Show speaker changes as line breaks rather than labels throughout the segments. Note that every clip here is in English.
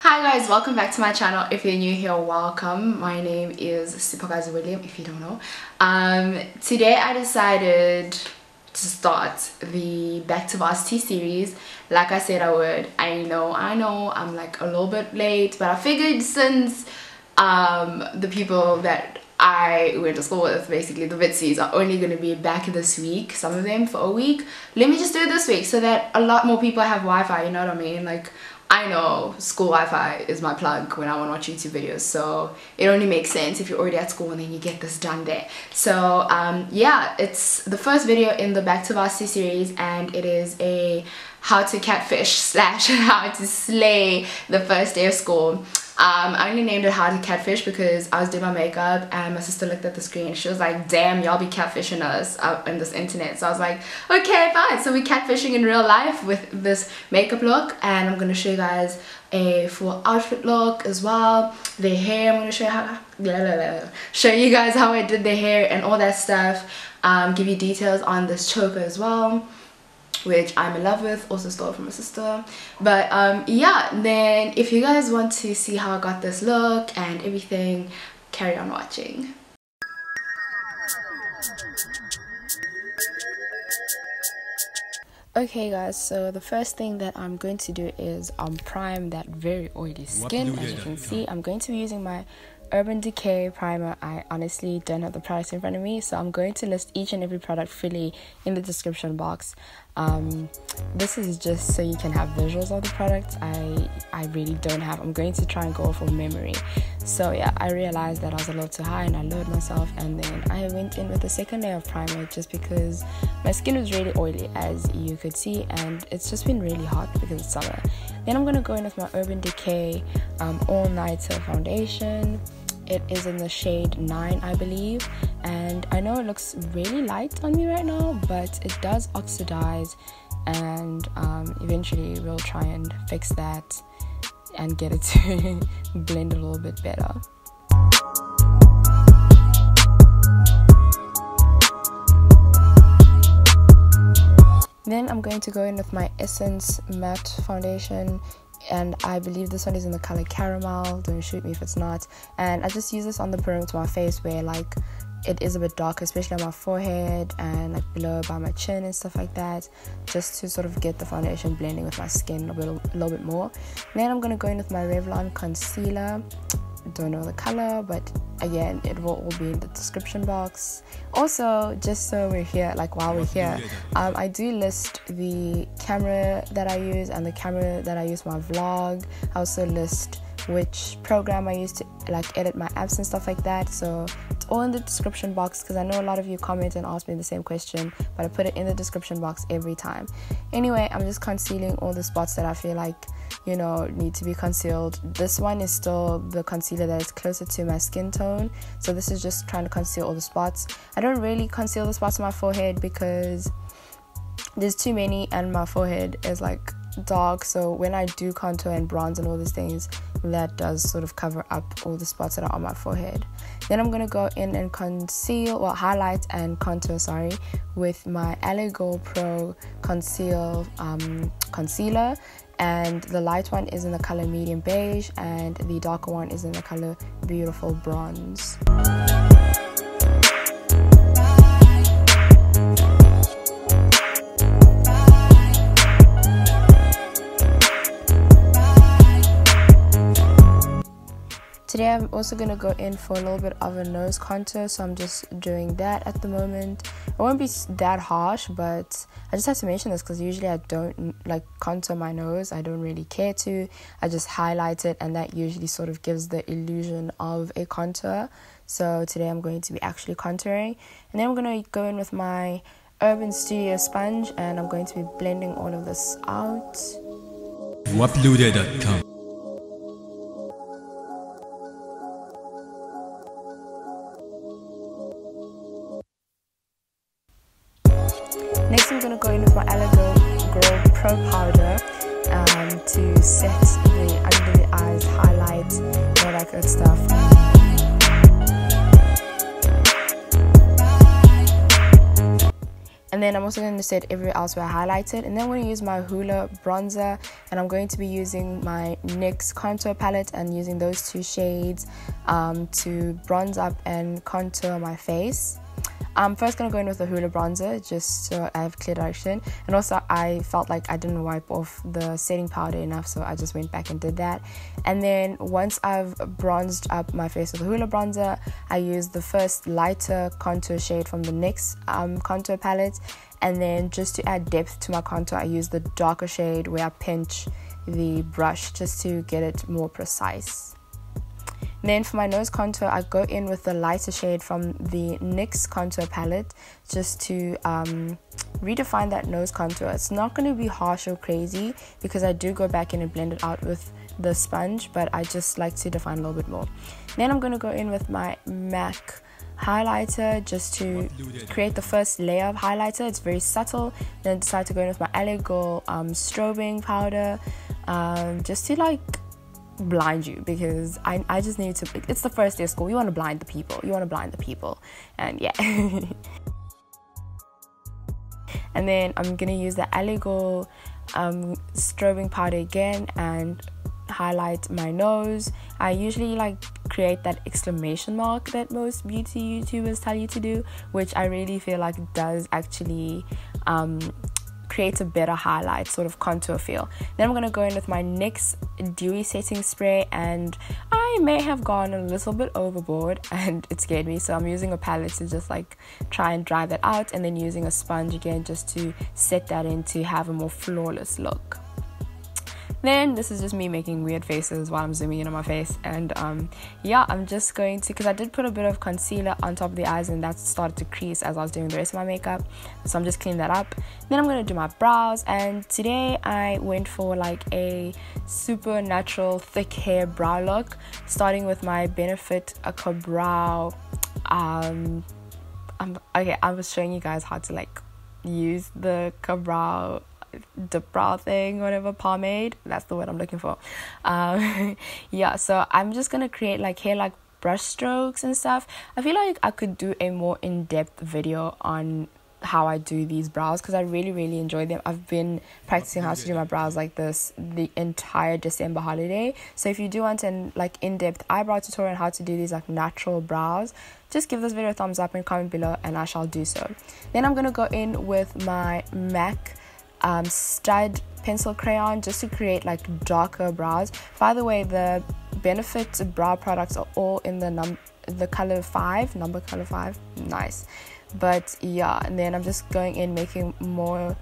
Hi guys, welcome back to my channel. If you're new here, welcome. My name is Sipokazi William, if you don't know. Today I decided to start the Back to Varsity series. Like I said I would. I know I'm like a little bit late, but I figured since the people that I went to school with, basically the Vitsies, are only going to be back this week, some of them for a week, let me just do it this week so that a lot more people have Wi-Fi, you know what I mean? Like, I know school Wi-Fi is my plug when I want to watch YouTube videos, so it only makes sense if you're already at school and then you get this done there. So yeah, it's the first video in the Back to Varsity series, and it is a how to catfish / how to slay the first day of school. I only named it how to catfish because I was doing my makeup and my sister looked at the screen and she was like, damn, y'all be catfishing us out on this internet. So I was like, okay, fine. So we're catfishing in real life with this makeup look, and I'm going to show you guys a full outfit look as well. The hair, I'm going to show you show you guys how I did the hair and all that stuff. Give you details on this choker as well, which I'm in love with, also stole from my sister. But yeah, then if you guys want to see how I got this look and everything, carry on watching. Okay guys, so the first thing that I'm going to do is prime that very oily skin. As you can see, I'm going to be using my Urban Decay primer. I honestly don't have the products in front of me, so I'm going to list each and every product fully in the description box. This is just so you can have visuals of the products. I really don't have. I'm going to try and go off of memory. So yeah, I realized that I was a little too high and I lowered myself, and then I went in with a second layer of primer just because my skin was really oily, as you could see, and it's just been really hot because it's summer. Then I'm going to go in with my Urban Decay All Nighter foundation. It is in the shade 9, I believe, and I know it looks really light on me right now, but it does oxidize, and eventually we'll try and fix that and get it to blend a little bit better. Then I'm going to go in with my Essence Matte Foundation, and I believe this one is in the color Caramel. Don't shoot me if it's not. And I just use this on the perimeter of my face where like it is a bit dark, especially on my forehead and like below by my chin and stuff like that, just to sort of get the foundation blending with my skin a little bit more. And then I'm going to go in with my Revlon concealer. Don't know the color, but again, it will all be in the description box. Also, just so we're here, like while we're here, I do list the camera that I use and the camera that I use for my vlog. I also list which program I use to like edit my apps and stuff like that, so it's all in the description box because I know a lot of you comment and ask me the same question, but I put it in the description box every time. Anyway, I'm just concealing all the spots that I feel like, you know, need to be concealed. This one is still the concealer that is closer to my skin tone, so this is just trying to conceal all the spots. I don't really conceal the spots on my forehead because there's too many and my forehead is like dark, so when I do contour and bronze and all these things, that does sort of cover up all the spots that are on my forehead. Then I'm going to go in and highlight and contour, with my PROConceal concealer, and the light one is in the color Medium Beige and the darker one is in the color Beautiful Bronze. Today I'm also going to go in for a little bit of a nose contour, so I'm just doing that at the moment. It won't be that harsh, but I just have to mention this because usually I don't like contour my nose. I don't really care to. I just highlight it, and that usually sort of gives the illusion of a contour. So today I'm going to be actually contouring, and then I'm going to go in with my Urban Studio sponge, and I'm going to be blending all of this out.
Uploaded.com.
Next, I'm going to go in with my Eyebrow PROPowder to set the under the eyes, highlight, all that good stuff. And then I'm also going to set everywhere else where I highlighted. And then I'm going to use my Hoola bronzer, and I'm going to be using my NYX contour palette and using those 2 shades to bronze up and contour my face. I'm first going to go in with the Hoola bronzer just so I have clear direction, and also I felt like I didn't wipe off the setting powder enough, so I just went back and did that. And then once I've bronzed up my face with the Hoola bronzer, I use the first lighter contour shade from the NYX contour palette, and then just to add depth to my contour I use the darker shade where I pinch the brush just to get it more precise. Then for my nose contour, I go in with the lighter shade from the NYX contour palette just to redefine that nose contour. It's not going to be harsh or crazy because I do go back in and blend it out with the sponge, but I just like to define a little bit more. Then I'm going to go in with my MAC highlighter just to create the first layer of highlighter. It's very subtle. Then I decide to go in with my Optical strobing powder just to like blind you, because I just need to, it's the first day of school, you want to blind the people, and yeah. And then I'm gonna use the Optical strobing powder again and highlight my nose. I usually like create that exclamation mark that most beauty YouTubers tell you to do, which I really feel like does actually create a better highlight sort of contour feel. Then I'm going to go in with my NYX Dewy setting spray, and I may have gone a little bit overboard and it scared me, so I'm using a palette to just like try and dry that out, and then using a sponge again just to set that in to have a more flawless look. Then this is just me making weird faces while I'm zooming in on my face, and yeah, I'm just going to, because I did put a bit of concealer on top of the eyes and that started to crease as I was doing the rest of my makeup, so I'm just cleaning that up. Then I'm going to do my brows, and today I went for like a super natural thick hair brow look, starting with my Benefit Brow. Okay, I was showing you guys how to like use the brow dip brow thing, whatever, pomade, that's the word I'm looking for. Yeah, so I'm just gonna create like hair like brush strokes and stuff. I feel like I could do a more in-depth video on how I do these brows because I really enjoy them. I've been practicing how to do my brows like this the entire December holiday, so if you do want an like in-depth eyebrow tutorial on how to do these like natural brows, just give this video a thumbs up and comment below and I shall do so. Then I'm gonna go in with my MAC stud pencil crayon just to create like darker brows. By the way, the Benefit brow products are all in the color 5, number color 5, nice. But yeah, and then I'm just going in making more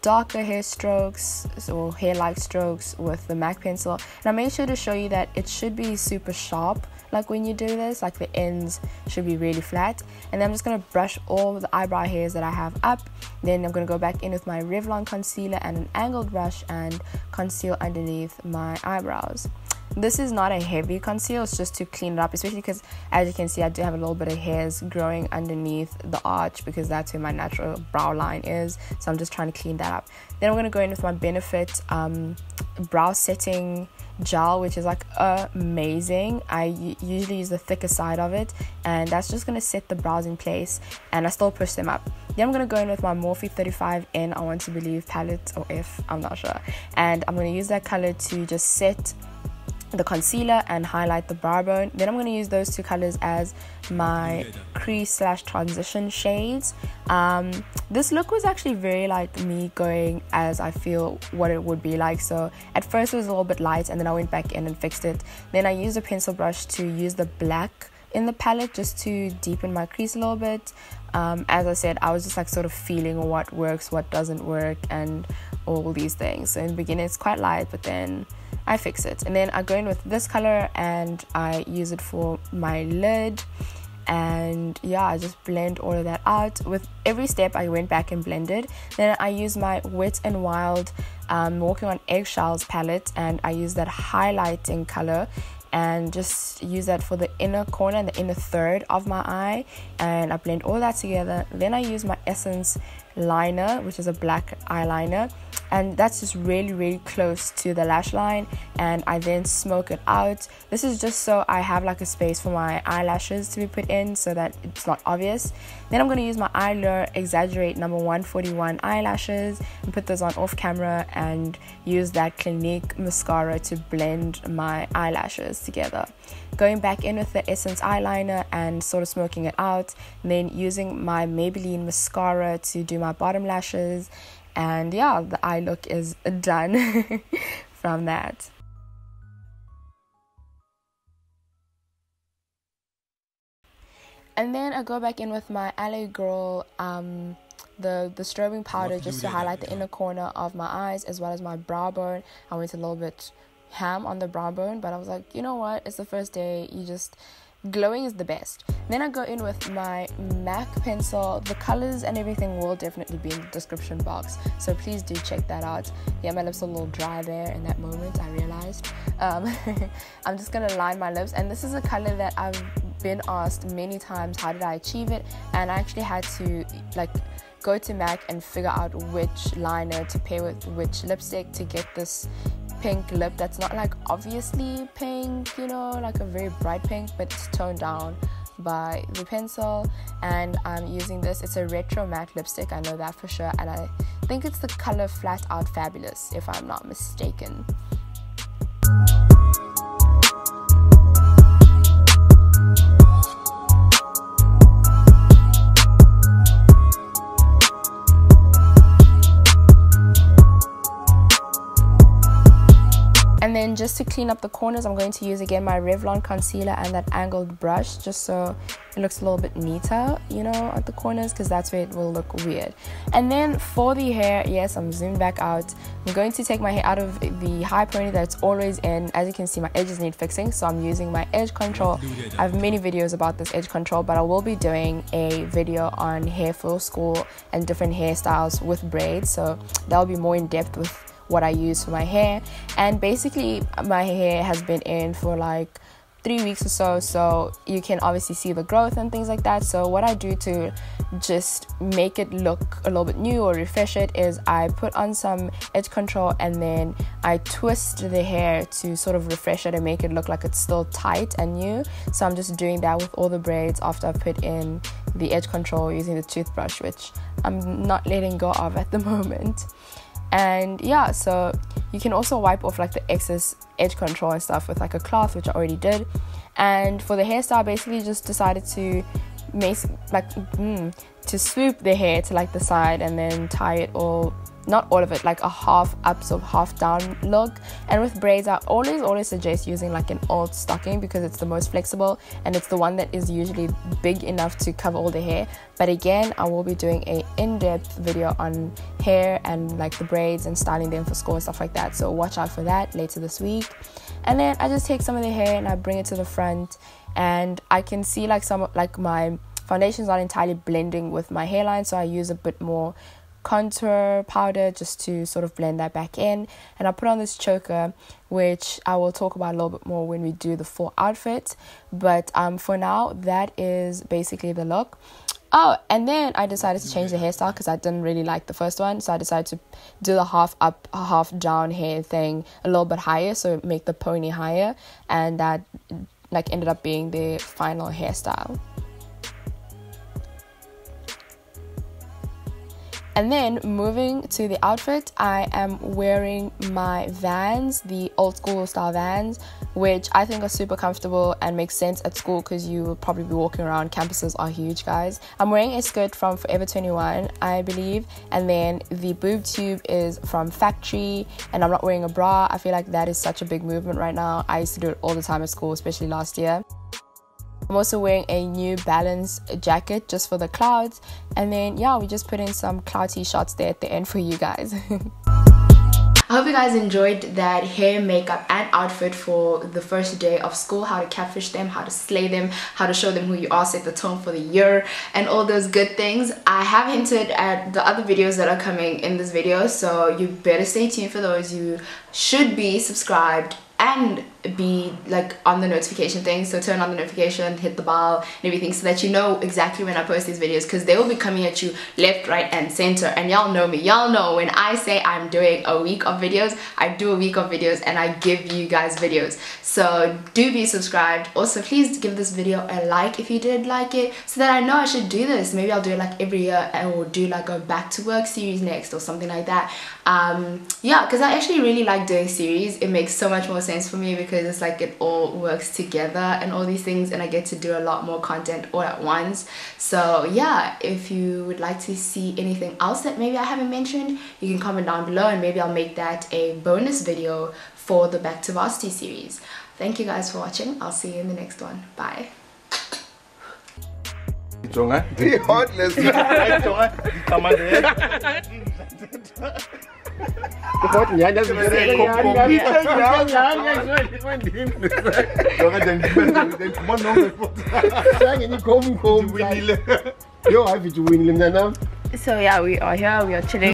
darker hair strokes or hair-like strokes with the MAC pencil, and I made sure to show you that it should be super sharp. Like when you do this, like the ends should be really flat. And then I'm just going to brush all the eyebrow hairs that I have up. Then I'm going to go back in with my Revlon concealer and an angled brush and conceal underneath my eyebrows. This is not a heavy conceal, it's just to clean it up, especially because as you can see I do have a little bit of hairs growing underneath the arch because that's where my natural brow line is, so I'm just trying to clean that up. Then I'm going to go in with my Benefit brow setting gel, which is like amazing. I usually use the thicker side of it, and that's just going to set the brows in place, and I still push them up. Then I'm going to go in with my Morphe 35N I Want to Believe palette, or F, I'm not sure, and I'm going to use that color to just set the concealer and highlight the brow bone. Then I'm going to use those two colors as my crease / transition shades. This look was actually very like me going as I feel what it would be like. So at first it was a little bit light, and then I went back in and fixed it. Then I used a pencil brush to use the black in the palette just to deepen my crease a little bit. As I said, I was just like sort of feeling what works, what doesn't work, and all these things. So in the beginning it's quite light, but then I fix it. And then I go in with this color and I use it for my lid, and yeah, I just blend all of that out. With every step I went back and blended. Then I use my Wet n Wild Walking on Eggshells palette, and I use that highlighting color and just use that for the inner corner and the inner third of my eye, and I blend all that together. Then I use my Essence liner, which is a black eyeliner.
and that's just really close to the lash line, and I then smoke it out. This is just so I have like a space for my eyelashes to be put in so that it's not obvious. Then I'm going to use my Eyelure Exaggerate number 141 eyelashes and put those on off camera, and use that Clinique mascara to blend my eyelashes together. Going back in with the Essence eyeliner and sort of smoking it out, and then using my Maybelline mascara to do my bottom lashes, and yeah, the eye look is done from that. And then I go back in with my LA Girl the strobing powder just to highlight the inner corner of my eyes as well as my brow bone. I went a little bit ham on the brow bone, but I was like, you know what, it's the first day, glowing is the best. Then I go in with my MAC pencil. The colors and everything will definitely be in the description box, so please do check that out. Yeah, my lips are a little dry there in that moment, I realized. I'm just gonna line my lips, and this is a color that I've been asked many times, how did I achieve it? And I actually had to go to MAC and figure out which liner to pair with which lipstick to get this pink lip that's not like obviously pink, you know, like a very bright pink, but it's toned down by the pencil. And I'm using this, it's a retro matte lipstick, I know that for sure, and I think it's the color Flat Out Fabulous if I'm not mistaken. And then just to clean up the corners, I'm going to use again my Revlon concealer and that angled brush, just so it looks a little bit neater, you know, at the corners, because that's where it will look weird. And then for the hair, yes, I'm zoomed back out. I'm going to take my hair out of the high pony that's always in. As you can see, my edges need fixing, so I'm using my edge control. I have many videos about this edge control, but I will be doing a video on hair for school and different hairstyles with braids, so that'll be more in depth with what I use for my hair. And basically my hair has been in for like 3 weeks or so, so you can obviously see the growth and things like that. So what I do to just make it look a little bit new or refresh it is I put on some edge control and then I twist the hair to sort of refresh it and make it look like it's still tight and new. So I'm just doing that with all the braids after I put in the edge control using the toothbrush, which I'm not letting go of at the moment. And yeah, so you can also wipe off like the excess edge control and stuff with like a cloth, which I already did. And for the hairstyle, basically just decided to make to swoop the hair to like the side and then tie it all, not all of it, like a half up, so half down look. And with braids, I always suggest using like an old stocking because it's the most flexible and it's the one that is usually big enough to cover all the hair. But again, I will be doing a in-depth video on hair and like the braids and styling them for school and stuff like that, so watch out for that later this week. And then I just take some of the hair and I bring it to the front, and I can see like some like my foundation's not entirely blending with my hairline, so I use a bit more contour powder just to sort of blend that back in. And I put on this choker, which I will talk about a little bit more when we do the full outfit, but for now that is basically the look. Oh, and then I decided to change the hairstyle because I didn't really like the first one, so I decided to do the half up half down hair thing a little bit higher, so make the pony higher, and that like ended up being the final hairstyle. And then moving to the outfit, I am wearing my Vans, the old school style Vans, which I think are super comfortable and make sense at school because you will probably be walking around. Campuses are huge, guys. I'm wearing a skirt from Forever 21, I believe, and then the boob tube is from Factory, and I'm not wearing a bra. I feel like that is such a big movement right now. I used to do it all the time at school, especially last year. I'm also wearing a New Balance jacket just for the clouds, and then yeah, we just put in some cloudy shots there at the end for you guys.
I hope you guys enjoyed that hair, makeup and outfit for the first day of school, how to catfish them, how to slay them, how to show them who you are, set the tone for the year and all those good things. I have hinted at the other videos that are coming in this video, so you better stay tuned for those. You should be subscribed and be like on the notification thing. So turn on the notification, hit the bell and everything, so that you know exactly when I post these videos, because they will be coming at you left, right and center. And y'all know me, y'all know when I say I'm doing a week of videos, I do a week of videos and I give you guys videos. So do be subscribed. Also, please give this video a like if you did like it, so that I know I should do this. Maybe I'll do it like every year, and we'll do like a back to work series next or something like that. Yeah, because I actually really like doing series. It makes so much more sense for me, because it's like it all works together and all these things, and I get to do a lot more content all at once. So yeah, if you would like to see anything else that maybe I haven't mentioned, you can comment down below, and maybe I'll make that a bonus video for the Back to Varsity series. Thank you guys for watching. I'll see you in the next one. Bye. So yeah, we are here, we are chilling.